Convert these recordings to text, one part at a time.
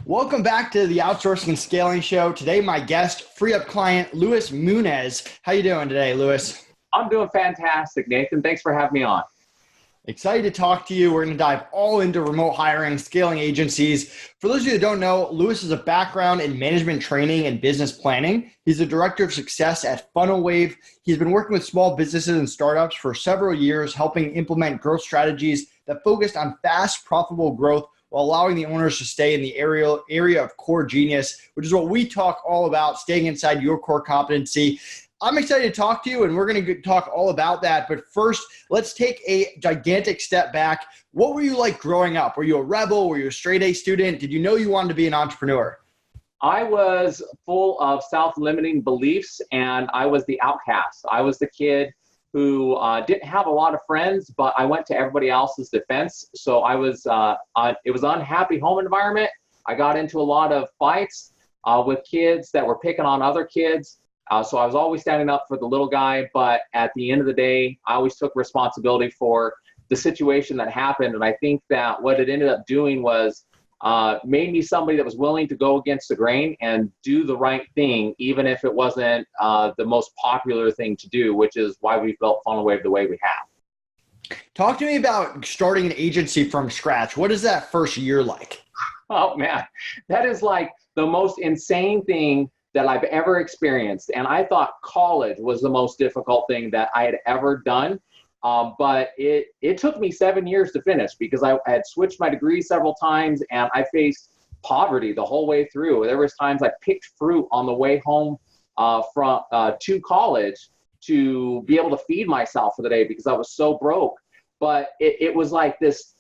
Welcome back to the Outsourcing and Scaling Show. Today, my guest, FreeUp client, Luis Muniz. How you doing today, Luis? I'm doing fantastic, Nathan. Thanks for having me on. Excited to talk to you. We're going to dive all into remote hiring, scaling agencies. For those of you that don't know, Luis has a background in management training and business planning. He's the director of success at FunnelWave. He's been working with small businesses and startups for several years, helping implement growth strategies that focused on fast, profitable growth while allowing the owners to stay in the area of core genius, which is what we talk all about, staying inside your core competency. I'm excited to talk to you, and we're going to talk all about that. But first, let's take a gigantic step back. What were you like growing up? Were you a rebel? Were you a straight-A student? Did you know you wanted to be an entrepreneur? I was full of self-limiting beliefs, and I was the outcast. I was the kid who didn't have a lot of friends, but I went to everybody else's defense. So I was, it was an unhappy home environment. I got into a lot of fights with kids that were picking on other kids. So I was always standing up for the little guy, but at the end of the day, I always took responsibility for the situation that happened. And I think that what it ended up doing was made me somebody that was willing to go against the grain and do the right thing, even if it wasn't the most popular thing to do, which is why we built FunnelWave the way we have. Talk to me about starting an agency from scratch. What is that first year like? Oh man, that is like the most insane thing that I've ever experienced. And I thought college was the most difficult thing that I had ever done. But it took me 7 years to finish because I had switched my degree several times and I faced poverty the whole way through. There was times I picked fruit on the way home to college to be able to feed myself for the day because I was so broke. But it was like this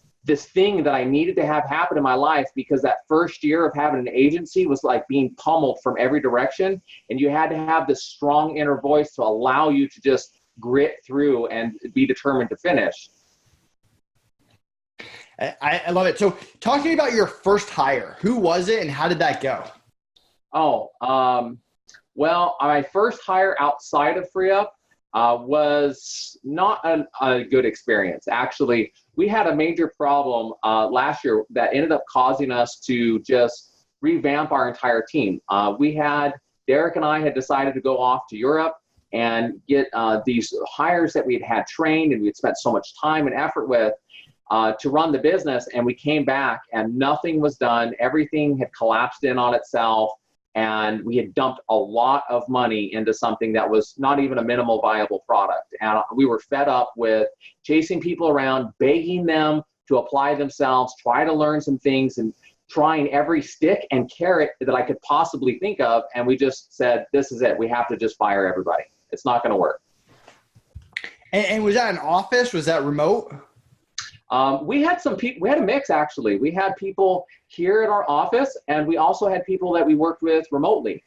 thing that I needed to have happen in my life because that first year of having an agency was like being pummeled from every direction. And you had to have this strong inner voice to allow you to just grit through and be determined to finish. I love it. So talk to me about your first hire. Who was it and how did that go? Well, my first hire outside of FreeUp was not a good experience. Actually, we had a major problem last year that ended up causing us to just revamp our entire team. Derek and I had decided to go off to Europe and get these hires that we had trained and we had spent so much time and effort with to run the business. And we came back and nothing was done. Everything had collapsed in on itself. And we had dumped a lot of money into something that was not even a minimal viable product. And we were fed up with chasing people around, begging them to apply themselves, try to learn some things, and trying every stick and carrot that I could possibly think of. And we just said, this is it. We have to just fire everybody. It's not going to work. And was that an office? Was that remote? We had some people, we had a mix actually. We had people here at our office and we also had people that we worked with remotely.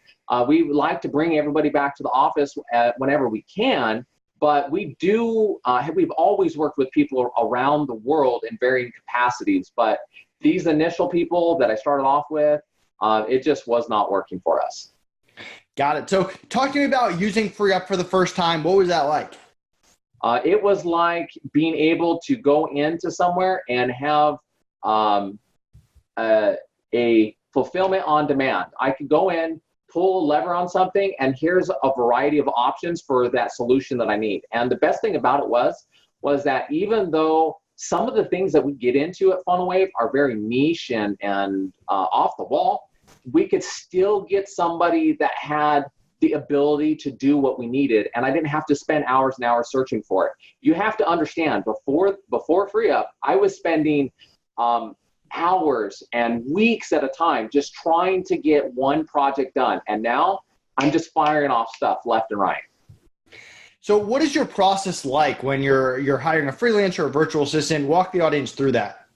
We like to bring everybody back to the office whenever we can, but we've always worked with people around the world in varying capacities. But these initial people that I started off with, it just was not working for us. Got it. So talk to me about using FreeUp for the first time. What was that like? It was like being able to go into somewhere and have a fulfillment on demand. I could go in, pull a lever on something, and here's a variety of options for that solution that I need. And the best thing about it was that even though some of the things that we get into at FunnelWave are very niche and off the wall, we could still get somebody that had the ability to do what we needed, and I didn't have to spend hours and hours searching for it. You have to understand, before FreeUp, I was spending hours and weeks at a time just trying to get one project done, and now I'm just firing off stuff left and right. So what is your process like when you're hiring a freelancer or virtual assistant? Walk the audience through that.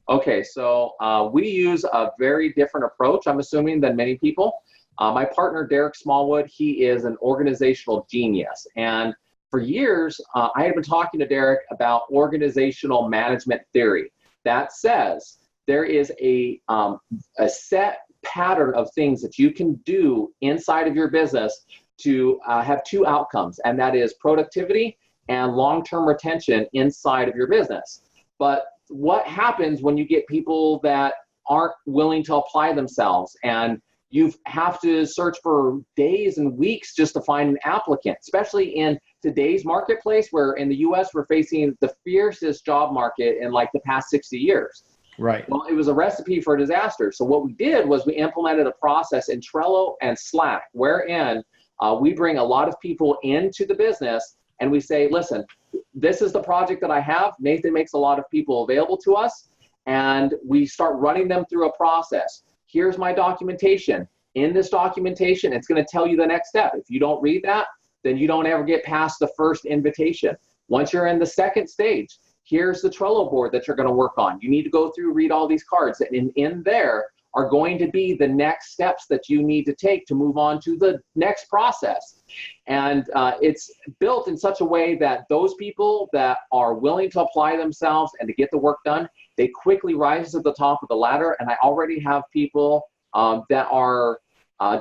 Okay, so we use a very different approach, I'm assuming, than many people. My partner, Derek Smallwood, he is an organizational genius. And for years, I had been talking to Derek about organizational management theory that says there is a set pattern of things that you can do inside of your business to have two outcomes, and that is productivity and long-term retention inside of your business. But what happens when you get people that aren't willing to apply themselves, and you have to search for days and weeks just to find an applicant, especially in today's marketplace, where in the US we're facing the fiercest job market in like the past 60 years. Right. Well, it was a recipe for disaster. So what we did was we implemented a process in Trello and Slack, wherein we bring a lot of people into the business and we say, listen, this is the project that I have. Nathan makes a lot of people available to us, and we start running them through a process. Here's my documentation. In this documentation, it's going to tell you the next step. If you don't read that, then you don't ever get past the first invitation. Once you're in the second stage, here's the Trello board that you're going to work on. You need to go through, read all these cards, and in there are going to be the next steps that you need to take to move on to the next process. And it's built in such a way that those people that are willing to apply themselves and to get the work done, they quickly rise to the top of the ladder. And I already have people that are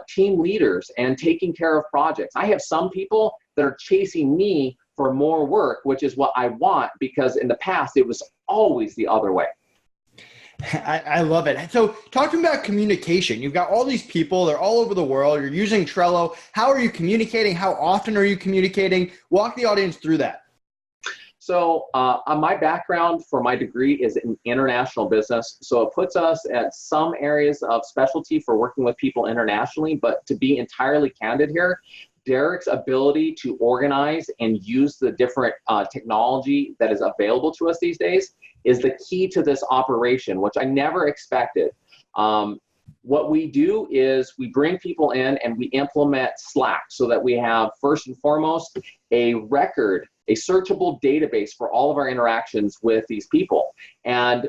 team leaders and taking care of projects. I have some people that are chasing me for more work, which is what I want, because in the past, it was always the other way. I love it. So talk to me about communication. You've got all these people, they're all over the world. You're using Trello. How are you communicating? How often are you communicating? Walk the audience through that. So my background for my degree is in international business. So it puts us at some areas of specialty for working with people internationally. But to be entirely candid here, Derek's ability to organize and use the different technology that is available to us these days is the key to this operation, which I never expected. What we do is we bring people in and we implement Slack so that we have, first and foremost, a record, a searchable database for all of our interactions with these people. And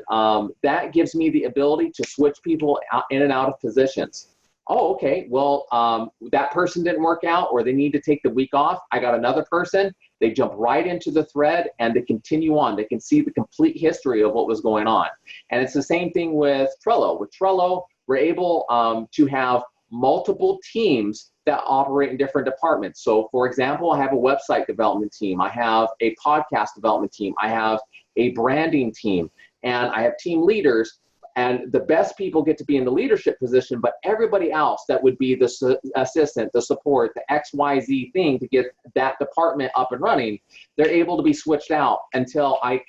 that gives me the ability to switch people in and out of positions. Oh, okay, well, that person didn't work out, or they need to take the week off. I got another person. They jump right into the thread and they continue on. They can see the complete history of what was going on. And it's the same thing with Trello. With Trello, we're able to have multiple teams that operate in different departments. So for example, I have a website development team. I have a podcast development team. I have a branding team, and I have team leaders. And the best people get to be in the leadership position, but everybody else that would be the assistant, the support, the XYZ thing to get that department up and running, they're able to be switched out until I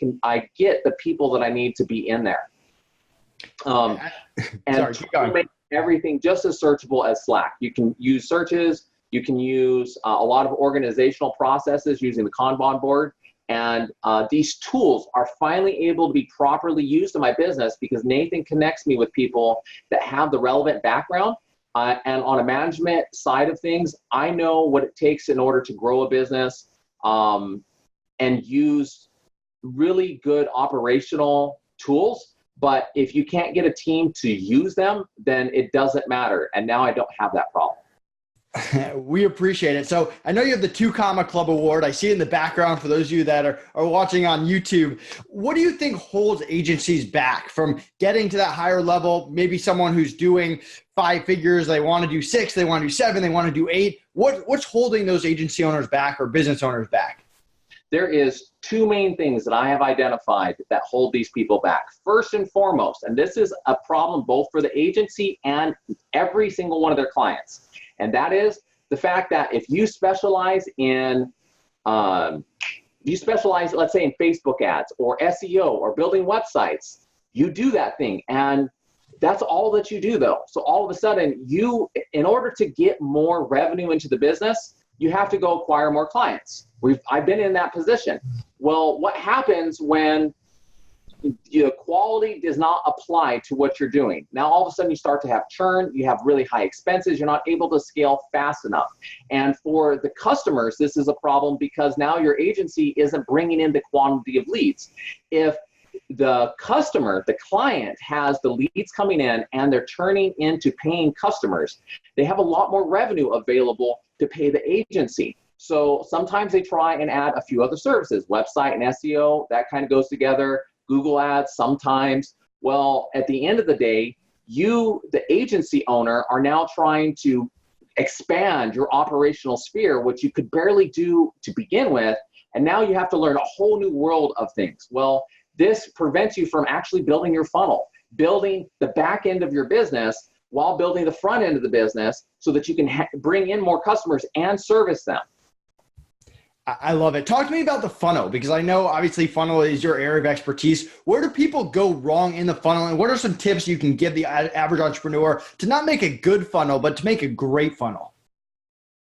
get the people that I need to be in there. And to make everything just as searchable as Slack. You can use searches. You can use a lot of organizational processes using the Kanban board. And these tools are finally able to be properly used in my business because Nathan connects me with people that have the relevant background. And on a management side of things, I know what it takes in order to grow a business and use really good operational tools. But if you can't get a team to use them, then it doesn't matter. And now I don't have that problem. We appreciate it. So I know you have the 2 Comma Club Award. I see it in the background for those of you that are watching on YouTube. What do you think holds agencies back from getting to that higher level? Maybe someone who's doing 5 figures, they want to do 6, they want to do 7, they want to do 8. What's holding those agency owners back or business owners back? There is 2 main things that I have identified that hold these people back. First and foremost, and this is a problem both for the agency and every single one of their clients, and that is the fact that if you specialize in, let's say in Facebook ads or SEO or building websites, you do that thing. And that's all that you do though. So all of a sudden in order to get more revenue into the business, you have to go acquire more clients. I've been in that position. Well, what happens when the quality does not apply to what you're doing? Now, all of a sudden you start to have churn, you have really high expenses, you're not able to scale fast enough. And for the customers, this is a problem because now your agency isn't bringing in the quantity of leads. If the customer, the client has the leads coming in and they're turning into paying customers, they have a lot more revenue available to pay the agency. So sometimes they try and add a few other services, website and SEO, that kind of goes together. Google ads sometimes. Well, at the end of the day, you, the agency owner, are now trying to expand your operational sphere, which you could barely do to begin with. And now you have to learn a whole new world of things. Well, this prevents you from actually building your funnel. building the back end of your business while building the front end of the business so that you can bring in more customers and service them. I love it. Talk to me about the funnel, because I know obviously funnel is your area of expertise. Where do people go wrong in the funnel, and what are some tips you can give the average entrepreneur to not make a good funnel, but to make a great funnel?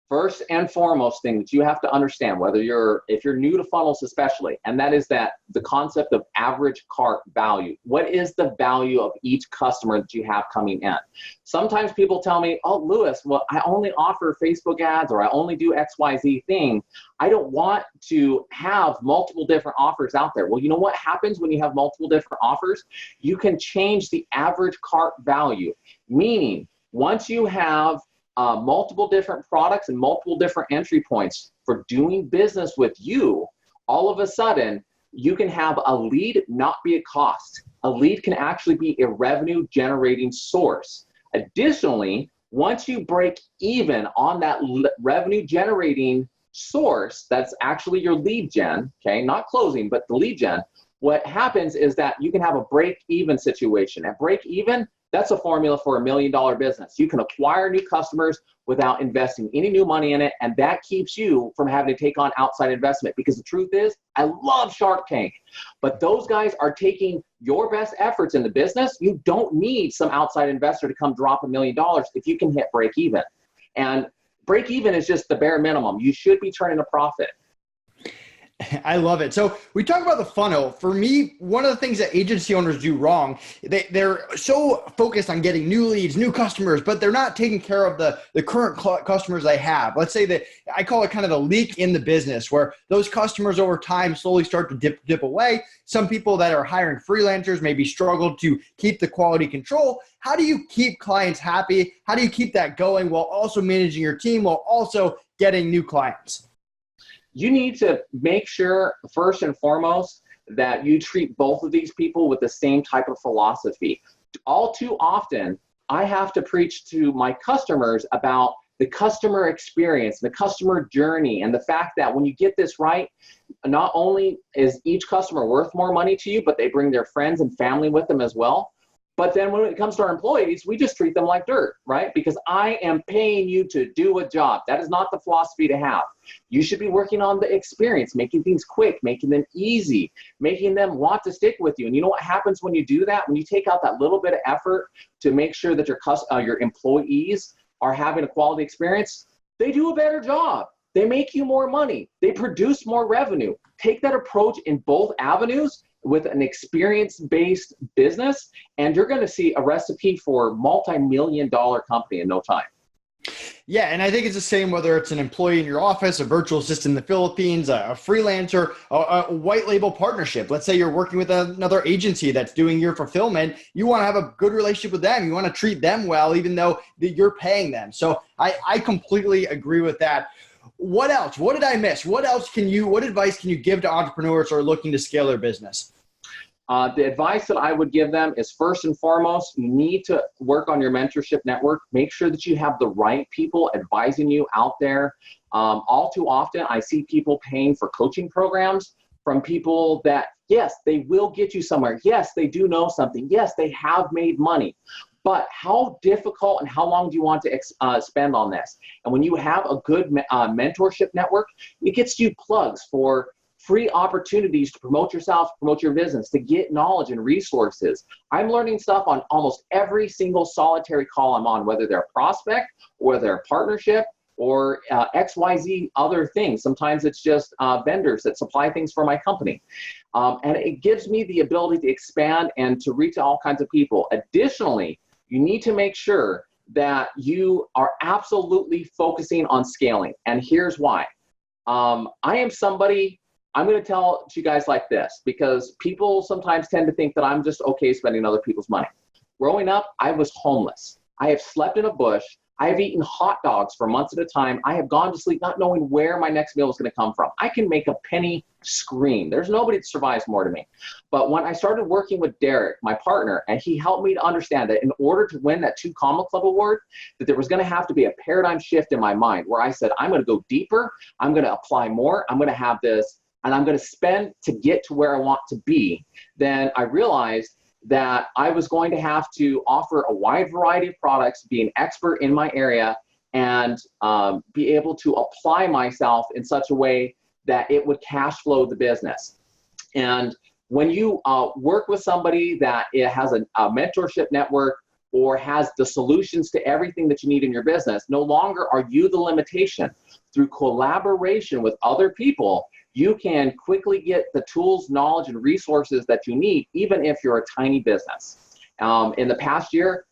First and foremost thing that you have to understand, if you're new to funnels especially, and that is that the concept of average cart value. What is the value of each customer that you have coming in? Sometimes people tell me, oh, Luis, well, I only offer Facebook ads, or I only do XYZ thing. I don't want to have multiple different offers out there. Well, you know what happens when you have multiple different offers? You can change the average cart value, meaning once you have multiple different products and multiple different entry points for doing business with you, all of a sudden, you can have a lead not be a cost. A lead can actually be a revenue generating source. Additionally, once you break even on that revenue generating source, that's actually your lead gen, okay, not closing, but the lead gen, what happens is that you can have a break even situation. At break even, that's a formula for $1 million business. You can acquire new customers without investing any new money in it, and that keeps you from having to take on outside investment, because the truth is, I love Shark Tank, but those guys are taking your best efforts in the business. You don't need some outside investor to come drop $1 million if you can hit break even. And break even is just the bare minimum. You should be turning a profit. I love it. So we talk about the funnel. For me, one of the things that agency owners do wrong, they're so focused on getting new leads, new customers, but they're not taking care of the current customers they have. Let's say that I call it kind of the leak in the business, where those customers over time slowly start to dip away. Some people that are hiring freelancers maybe struggle to keep the quality control. How do you keep clients happy? How do you keep that going while also managing your team, while also getting new clients? You need to make sure, first and foremost, that you treat both of these people with the same type of philosophy. All too often, I have to preach to my customers about the customer experience, the customer journey, and the fact that when you get this right, not only is each customer worth more money to you, but they bring their friends and family with them as well. But then when it comes to our employees, we just treat them like dirt, right? Because I am paying you to do a job. That is not the philosophy to have. You should be working on the experience, making things quick, making them easy, making them want to stick with you. And you know what happens when you do that? When you take out that little bit of effort to make sure that your employees are having a quality experience, they do a better job. They make you more money. They produce more revenue. Take that approach in both avenues with an experience-based business, and you're going to see a recipe for a multi-million-dollar company in no time. Yeah, and I think it's the same whether it's an employee in your office, a virtual assistant in the Philippines, a freelancer, a white label partnership. Let's say you're working with another agency that's doing your fulfillment. You want to have a good relationship with them. You want to treat them well, even though you're paying them. So I completely agree with that. What else? What did I miss? What advice can you give to entrepreneurs who are looking to scale their business? The advice that I would give them is, first and foremost, you need to work on your mentorship network. Make sure that you have the right people advising you out there. All too often, I see people paying for coaching programs from people that, yes, they will get you somewhere. Yes, they do know something. Yes, they have made money. But how difficult and how long do you want to spend on this? And when you have a good mentorship network, it gets you plugs for free opportunities to promote yourself, promote your business, to get knowledge and resources. I'm learning stuff on almost every single solitary call I'm on, whether they're a prospect or whether they're a partnership or XYZ other things. Sometimes it's just vendors that supply things for my company. And it gives me the ability to expand and to reach all kinds of people. Additionally, you need to make sure that you are absolutely focusing on scaling. And here's why. I am somebody, I'm going to tell you guys like this, because people sometimes tend to think that I'm just okay spending other people's money. Growing up, I was homeless. I have slept in a bush. I have eaten hot dogs for months at a time. I have gone to sleep not knowing where my next meal is going to come from. I can make a penny scream. There's nobody that survives more to me. But when I started working with Derek, my partner, and he helped me to understand that in order to win that 2 Comma Club award, that there was going to have to be a paradigm shift in my mind where I said, I'm going to go deeper. I'm going to apply more. I'm going to have this, and I'm going to spend to get to where I want to be. Then I realized that I was going to have to offer a wide variety of products, be an expert in my area, and be able to apply myself in such a way that it would cash flow the business. And when you work with somebody that it has a mentorship network or has the solutions to everything that you need in your business, no longer are you the limitation. Through collaboration with other people, you can quickly get the tools, knowledge, and resources that you need, even if you're a tiny business. In the past year,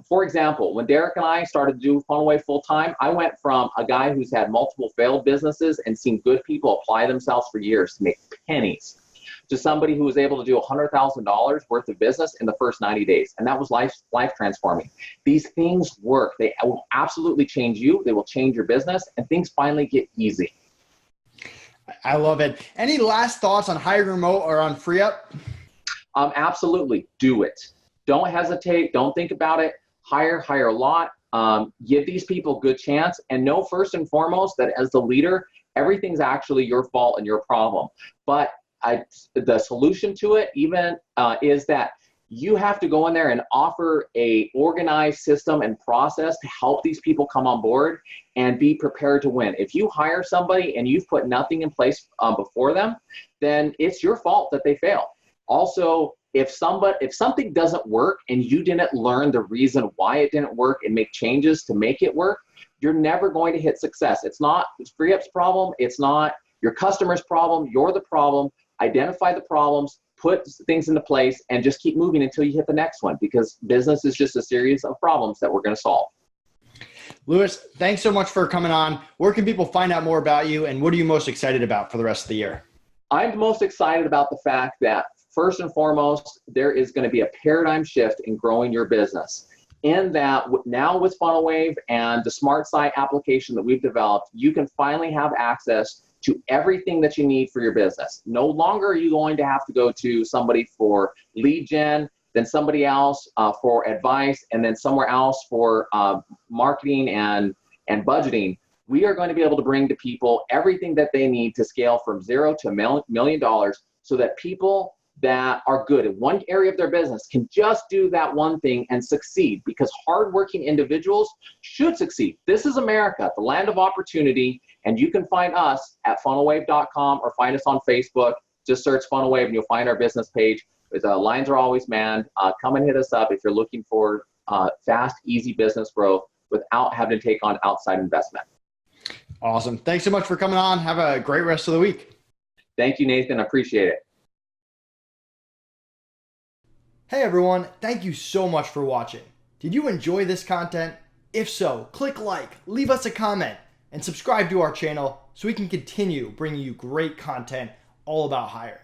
for example, when Derek and I started to do FunnelWave full-time, I went from a guy who's had multiple failed businesses and seen good people apply themselves for years to make pennies, to somebody who was able to do $100,000 worth of business in the first 90 days. And that was life transforming. These things work. They will absolutely change you. They will change your business, and things finally get easy. I love it. Any last thoughts on hiring remote or on FreeUp? Absolutely. Do it. Don't hesitate. Don't think about it. Hire a lot. Give these people a good chance, and know first and foremost that as the leader, everything's actually your fault and your problem. But the solution to it even is that you have to go in there and offer a organized system and process to help these people come on board and be prepared to win. If you hire somebody and you've put nothing in place before them, then it's your fault that they fail. Also, if something doesn't work and you didn't learn the reason why it didn't work and make changes to make it work, you're never going to hit success. It's not FreeUp's problem. It's not your customer's problem. You're the problem. Identify the problems, put things into place, and just keep moving until you hit the next one, because business is just a series of problems that we're going to solve. Luis, thanks so much for coming on. Where can people find out more about you, and what are you most excited about for the rest of the year? I'm most excited about the fact that, first and foremost, there is going to be a paradigm shift in growing your business. In that now with FunnelWave and the Smart Site application that we've developed, you can finally have access to everything that you need for your business. No longer are you going to have to go to somebody for lead gen, then somebody else for advice, and then somewhere else for marketing and budgeting. We are going to be able to bring to people everything that they need to scale from $0 to $1 million, so that people that are good in one area of their business can just do that one thing and succeed, because hardworking individuals should succeed. This is America, the land of opportunity, and you can find us at funnelwave.com or find us on Facebook. Just search FunnelWave and you'll find our business page. The lines are always manned. Come and hit us up if you're looking for fast, easy business growth without having to take on outside investment. Awesome. Thanks so much for coming on. Have a great rest of the week. Thank you, Nathan. I appreciate it. Hey everyone, thank you so much for watching. Did you enjoy this content? If so, click like, leave us a comment, and subscribe to our channel so we can continue bringing you great content all about hiring.